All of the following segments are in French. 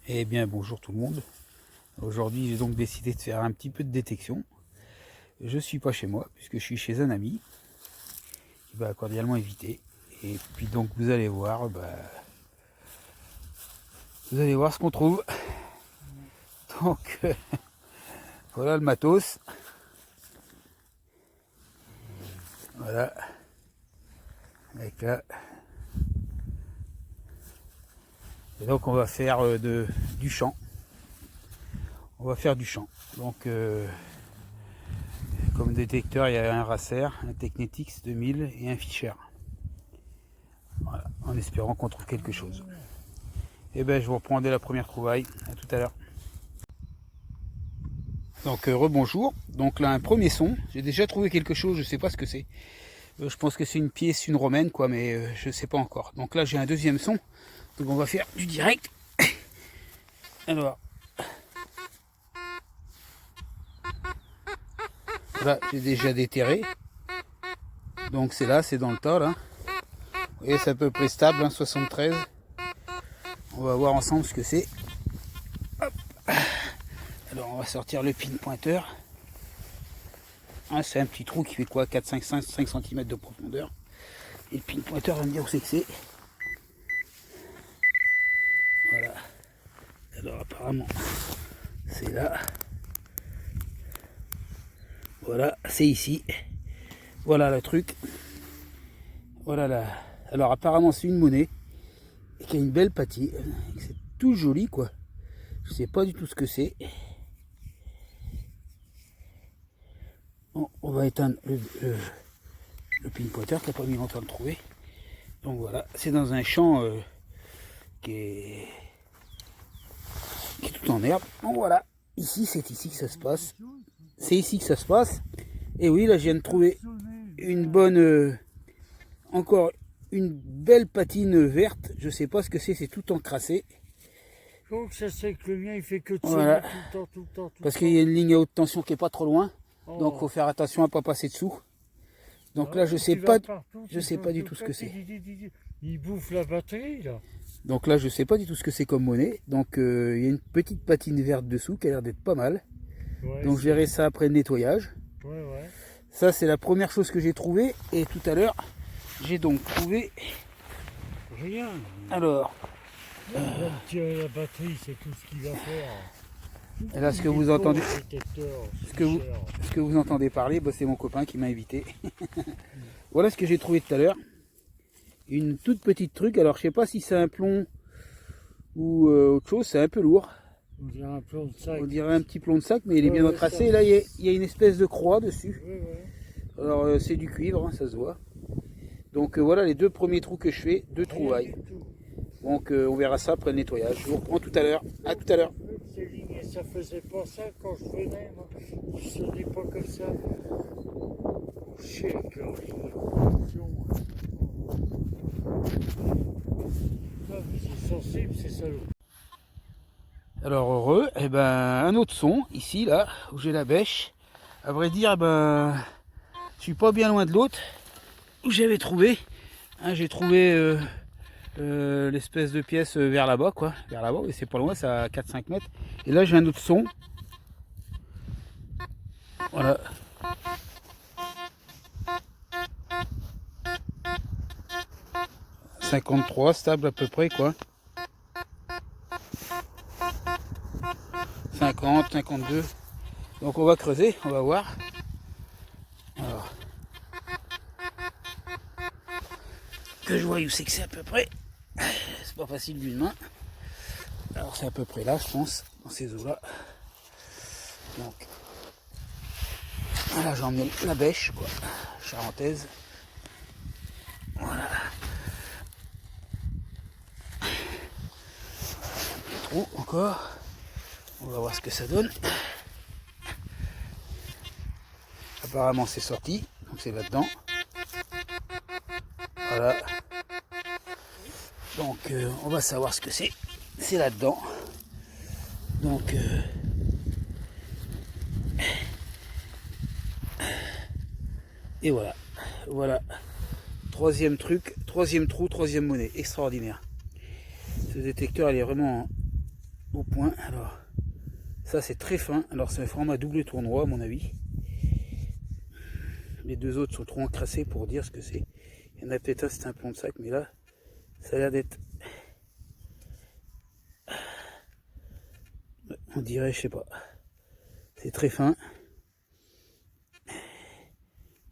Eh bien bonjour tout le monde. Aujourd'hui j'ai donc décidé de faire un petit peu de détection. Je suis pas chez moi puisque je suis chez un ami qui va cordialement éviter. Et puis donc vous allez voir, vous allez voir ce qu'on trouve. Donc voilà le matos. Voilà. Avec là. Et donc on va faire du chant. On va faire du chant. Donc comme détecteur, il y a un Racer, un Technetix 2000 et un Fischer. Voilà, en espérant qu'on trouve quelque chose. Et ben je vous reprends dès la première trouvaille. À tout à l'heure. Donc rebonjour. Donc là un premier son. J'ai déjà trouvé quelque chose, je sais pas ce que c'est. Je pense que c'est une pièce, une romaine quoi, mais je sais pas encore. Donc là j'ai un deuxième son. Donc on va faire du direct. Alors. Là j'ai déjà déterré. Donc c'est là, c'est dans le tas là. Vous voyez c'est à peu près stable, hein, 73. On va voir ensemble ce que c'est. Alors on va sortir le pin pointeur. Ah, c'est un petit trou qui fait quoi, 4, 5 cm de profondeur. Et le pin pointeur va me dire où c'est que c'est. Voilà. Alors apparemment c'est là. Voilà, c'est ici. Voilà le truc. Voilà là. Alors apparemment c'est une monnaie et qui a une belle pâtie. C'est tout joli quoi. Je sais pas du tout ce que c'est. Bon, on va éteindre le pin pointer qui n'a pas mis longtemps à le trouver. Donc voilà, c'est dans un champ qui est tout en herbe. Donc voilà, ici c'est ici que ça se passe. C'est ici que ça se passe. Et oui, là je viens de trouver une bonne, encore une belle patine verte. Je sais pas ce que c'est tout encrassé. Donc ça c'est que le mien il fait que de Voilà. tout le temps, tout le temps. Parce qu'il y a une ligne à haute tension qui est pas trop loin. Oh. Donc faut faire attention à pas passer dessous. Donc là je sais pas du tout ce que c'est. Il bouffe la batterie là. Donc là je sais pas du tout ce que c'est comme monnaie. Donc il y a une petite patine verte dessous qui a l'air d'être pas mal. Ouais, donc je verrai ça après le nettoyage. Ouais. Ça c'est la première chose que j'ai trouvée. Et tout à l'heure j'ai donc trouvé rien. Alors il va me tirer la batterie, c'est tout ce qu'il va faire. Et là ce que vous entendez, ce que vous entendez parler, c'est mon copain qui m'a invité. Voilà ce que j'ai trouvé tout à l'heure. Une toute petite truc. Alors je sais pas si c'est un plomb ou autre chose. C'est un peu lourd. On dirait un plomb de sac. On dirait un petit plomb de sac, mais il est bien tracé. Et là il y a une espèce de croix dessus. Alors c'est du cuivre, hein, ça se voit. Donc voilà les deux premiers trous que je fais, deux trouvailles. Donc on verra ça après le nettoyage. Je vous reprends tout à l'heure. À tout à l'heure. Ça faisait pas ça quand je venais, moi. Je sonnais pas comme ça. C'est sensible, c'est salaud. Alors heureux, et un autre son ici là où j'ai la bêche. À vrai dire, je suis pas bien loin de l'autre où j'avais trouvé. Hein, j'ai trouvé l'espèce de pièce vers là-bas quoi, vers là-bas. Et c'est pas loin, c'est à 4-5 mètres. Et là j'ai un autre son. Voilà. « 53 stable à peu près quoi. 50, 52. Donc on va creuser, on va voir. Alors, que je vois où c'est que c'est à peu près. C'est pas facile d'une main. Alors c'est à peu près là, je pense, dans ces eaux-là. Donc, voilà, j'ai emmené la bêche, quoi, charentaise. Voilà. Un trou encore. On va voir ce que ça donne. Apparemment c'est sorti, donc c'est là-dedans. Voilà. Donc on va savoir ce que c'est. C'est là-dedans. Donc et voilà. Voilà. Troisième truc, troisième trou, troisième monnaie. Extraordinaire. Ce détecteur il est vraiment au point. Alors, ça c'est très fin. Alors c'est un format double tournois à mon avis. Les deux autres sont trop encrassés pour dire ce que c'est. Il y en a peut-être un, c'est un plomb de sac, mais là, ça a l'air d'être... On dirait, je sais pas. C'est très fin.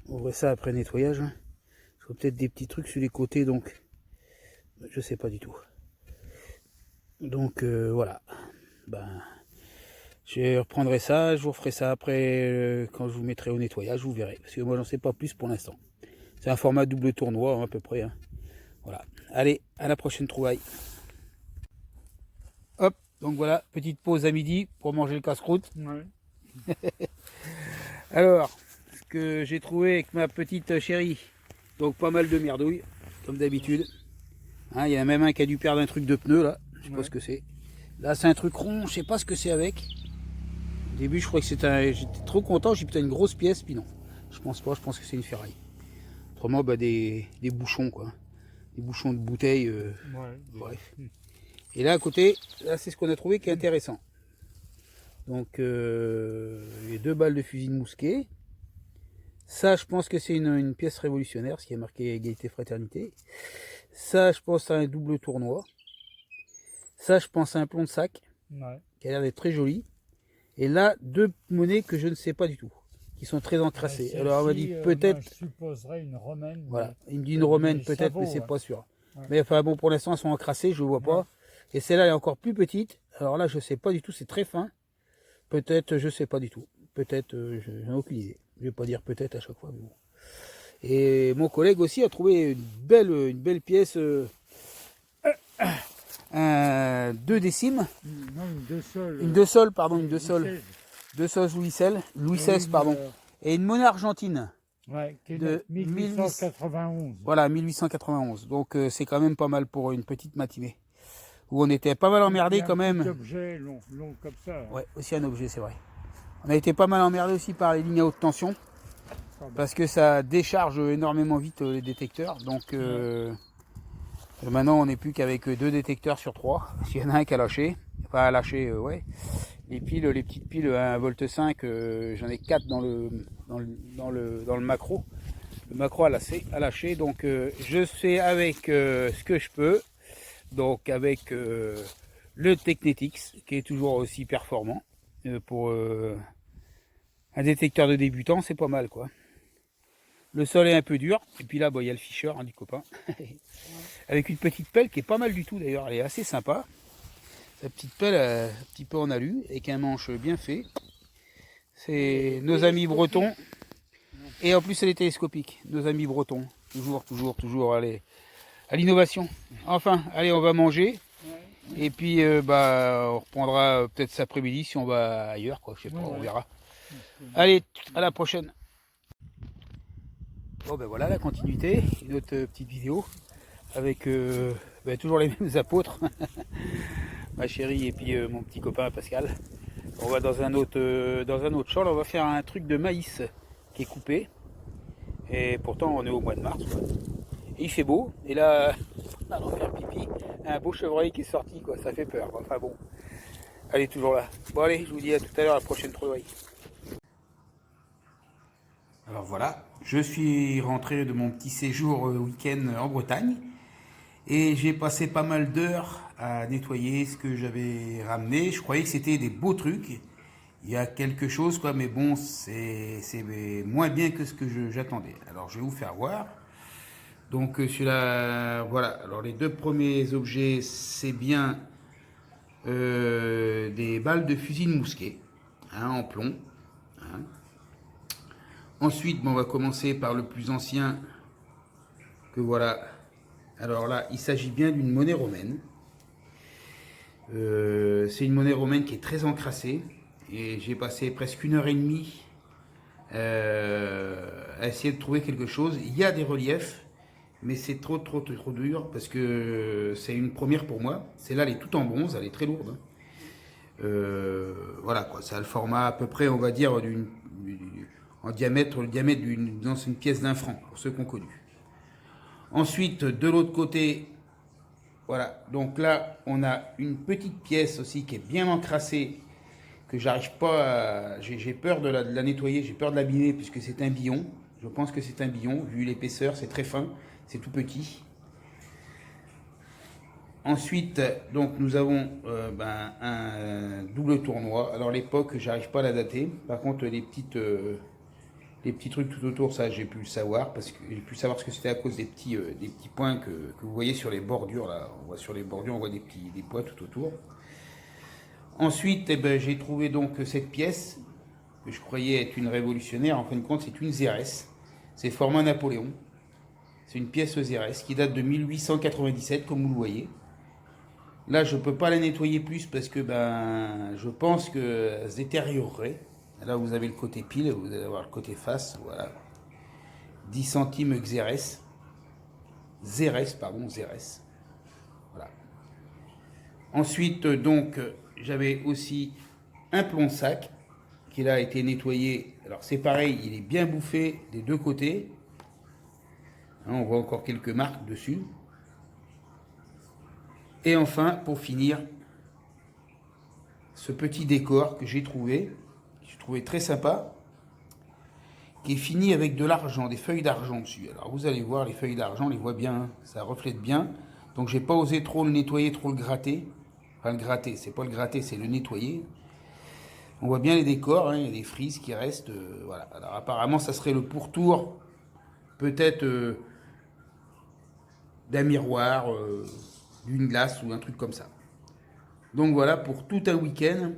On voit ça après nettoyage. Hein. Il faut peut-être des petits trucs sur les côtés, donc je sais pas du tout. Donc voilà. Ben, je reprendrai ça, je vous referai ça après quand je vous mettrai au nettoyage, vous verrez. Parce que moi j'en sais pas plus pour l'instant. C'est un format double tournoi hein, à peu près. Hein. Voilà. Allez, à la prochaine trouvaille. Hop, donc voilà, petite pause à midi pour manger le casse-croûte. Ouais. Alors, ce que j'ai trouvé avec ma petite chérie, donc pas mal de merdouilles, comme d'habitude. Hein, il y en a même un qui a dû perdre un truc de pneu là, je sais pas ce que c'est. Là c'est un truc rond, je sais pas ce que c'est avec. Au début je croyais que c'était un... J'étais trop content, j'ai peut-être une grosse pièce, puis non. Je pense pas, je pense que c'est une ferraille. Autrement bah, des bouchons quoi. Des bouchons de bouteilles, bref. Et là à côté, là c'est ce qu'on a trouvé qui est intéressant. Donc les 2 balles de fusil de mousquet. Ça je pense que c'est une pièce révolutionnaire, ce qui est marqué égalité fraternité. Ça je pense à un double tournoi. Ça je pense à un plomb de sac, qui a l'air d'être très joli. Et là 2 monnaies que je ne sais pas du tout, qui sont très encrassées. Alors on m'a dit peut-être... je supposerais une romaine. Voilà, il me dit une romaine peut-être, mais c'est pas sûr. Ouais. Mais enfin bon, pour l'instant elles sont encrassées, je ne vois pas. Et celle-là est encore plus petite. Alors là je sais pas du tout, c'est très fin. Peut-être, je sais pas du tout. Peut-être, je n'ai aucune idée. Je vais pas dire peut-être à chaque fois, mais bon. Et mon collègue aussi a trouvé une belle pièce, 2 décimes. Non, une 2 sols. Une 2 sols, pardon, une 2 sols. 2 sols Louis XVI, pardon. Et une monnaie argentine. Ouais, qui est de 1891. Voilà, 1891. Donc c'est quand même pas mal pour une petite matinée. Où on était pas mal emmerdé quand même. Un objet long comme ça. Hein. Ouais, aussi un objet, c'est vrai. On a été pas mal emmerdé aussi par les lignes à haute tension. Parce que ça décharge énormément vite les détecteurs. Donc maintenant on n'est plus qu'avec 2 détecteurs sur 3. S'il y en a un qui a lâché. Enfin a lâché, ouais. Les piles, les petites piles à 1,5 V, j'en ai 4 dans le macro. Le macro a lâché. Donc je fais avec ce que je peux. Donc avec le Technetix qui est toujours aussi performant pour un détecteur de débutant, c'est pas mal quoi. Le sol est un peu dur et puis là il y a le Fisher hein, du copain avec une petite pelle qui est pas mal du tout d'ailleurs, elle est assez sympa. Sa petite pelle un petit peu en alu avec un manche bien fait. C'est nos amis bretons et en plus elle est télescopique. Nos amis bretons, toujours allez. À l'innovation. Enfin, allez, on va manger. Et puis, on reprendra peut-être cet après-midi si on va ailleurs, quoi. Je sais pas, on verra. Allez, à la prochaine. Bon, ben voilà la continuité. Une autre petite vidéo avec toujours les mêmes apôtres. Ma chérie et puis mon petit copain Pascal. On va dans un autre champ. Là, on va faire un truc de maïs qui est coupé. Et pourtant, on est au mois de mars, quoi. Il fait beau, et là, on va faire pipi, un beau chevreuil qui est sorti, quoi, ça fait peur, enfin bon, elle est toujours là. Bon allez, je vous dis à tout à l'heure, à la prochaine trouvaille. Alors voilà, je suis rentré de mon petit séjour week-end en Bretagne, et j'ai passé pas mal d'heures à nettoyer ce que j'avais ramené. Je croyais que c'était des beaux trucs, il y a quelque chose, quoi, mais bon, c'est moins bien que ce que j'attendais. Alors je vais vous faire voir. Donc voilà, alors les 2 premiers objets, c'est bien des balles de fusil de mousquet, hein, en plomb. Hein. Ensuite, on va commencer par le plus ancien, que voilà. Alors là, il s'agit bien d'une monnaie romaine. C'est une monnaie romaine qui est très encrassée. Et j'ai passé presque 1h30 à essayer de trouver quelque chose. Il y a des reliefs. Mais c'est trop dur parce que c'est une première pour moi. Celle-là, elle est toute en bronze, elle est très lourde. Voilà quoi, ça a le format à peu près, on va dire, en diamètre, le diamètre dans une pièce d'1 franc, pour ceux qui ont connu. Ensuite, de l'autre côté, Voilà, donc là, on a une petite pièce aussi qui est bien encrassée, que j'arrive pas à... J'ai peur de la nettoyer, j'ai peur de l'abîmer, puisque c'est un billon. Je pense que c'est un billon, vu l'épaisseur, c'est très fin, c'est tout petit. Ensuite, donc, nous avons un double tournoi. Alors, l'époque, j'arrive pas à la dater. Par contre, les petits trucs tout autour, ça, j'ai pu le savoir, parce que j'ai pu savoir ce que c'était à cause des petits points que vous voyez sur les bordures, là. On voit sur les bordures, on voit des points tout autour. Ensuite, eh ben, j'ai trouvé donc cette pièce, que je croyais être une révolutionnaire. En fin de compte, c'est une Zérès. C'est format Napoléon. C'est une pièce Zérès qui date de 1897, comme vous le voyez. Là, je ne peux pas la nettoyer plus parce que je pense qu'elle se détériorerait. Là, vous avez le côté pile, vous allez avoir le côté face. Voilà. 10 centimes Xérès. Zérès, pardon, Zérès. Voilà. Ensuite, donc, j'avais aussi un plomb-sac qui là a été nettoyé. Alors, c'est pareil, il est bien bouffé des deux côtés. Hein, on voit encore quelques marques dessus. Et enfin, pour finir, ce petit décor que j'ai trouvé très sympa, qui est fini avec de l'argent, des feuilles d'argent dessus. Alors vous allez voir, les feuilles d'argent, on les voit bien, hein, ça reflète bien. Donc j'ai pas osé trop le nettoyer, trop le gratter. Enfin le gratter, c'est pas le gratter, c'est le nettoyer. On voit bien les décors, hein, il y a des frises qui restent. Voilà. Alors apparemment, ça serait le pourtour, peut-être d'un miroir, d'une glace ou un truc comme ça. Donc voilà, pour tout un week-end,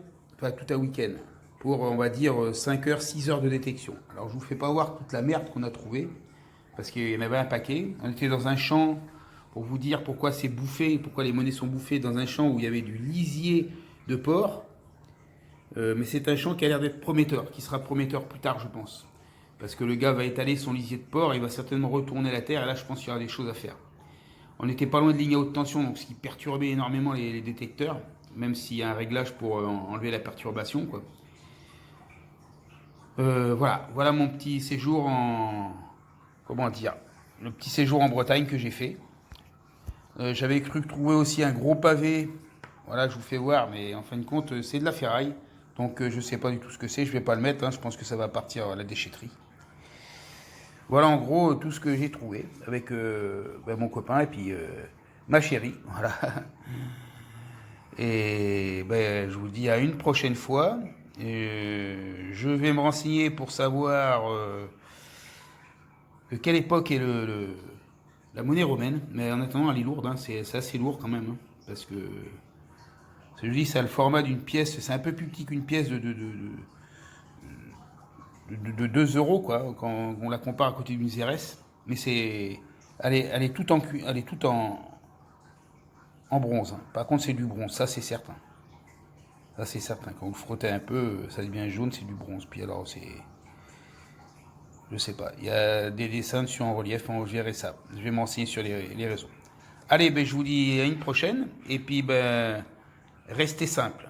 pour on va dire 5 heures, 6 heures de détection. Alors je vous fais pas voir toute la merde qu'on a trouvée, parce qu'il y en avait un paquet. On était dans un champ, pour vous dire pourquoi c'est bouffé, pourquoi les monnaies sont bouffées, dans un champ où il y avait du lisier de porc. Mais c'est un champ qui a l'air d'être prometteur, qui sera prometteur plus tard, je pense. Parce que le gars va étaler son lisier de porc, il va certainement retourner la terre, et là je pense qu'il y aura des choses à faire. On n'était pas loin de lignes à haute tension, donc ce qui perturbait énormément les détecteurs, même s'il y a un réglage pour enlever la perturbation, quoi. Voilà mon petit séjour comment dire, le petit séjour en Bretagne que j'ai fait. J'avais cru trouver aussi un gros pavé. Voilà, je vous fais voir, mais en fin de compte, c'est de la ferraille. Donc je sais pas du tout ce que c'est, je vais pas le mettre, hein, je pense que ça va partir à la déchetterie. Voilà en gros tout ce que j'ai trouvé avec mon copain et puis ma chérie. Voilà. Et je vous dis à une prochaine fois. Je vais me renseigner pour savoir de quelle époque est la monnaie romaine. Mais en attendant, elle est lourde, hein, c'est assez lourd quand même. Hein, parce que, je dis, ça a le format d'une pièce, c'est un peu plus petit qu'une pièce de 2 euros, quoi, quand on la compare à côté d'une Zérès. Mais elle est toute en bronze. Hein. Par contre, c'est du bronze, ça c'est certain. Ça c'est certain. Quand vous le frottez un peu, ça devient jaune, c'est du bronze. Puis alors c'est, je sais pas. Il y a des dessins dessus en relief, on verra ça. Je vais m'enseigner sur les réseaux. Allez, je vous dis à une prochaine. Et puis restez simple.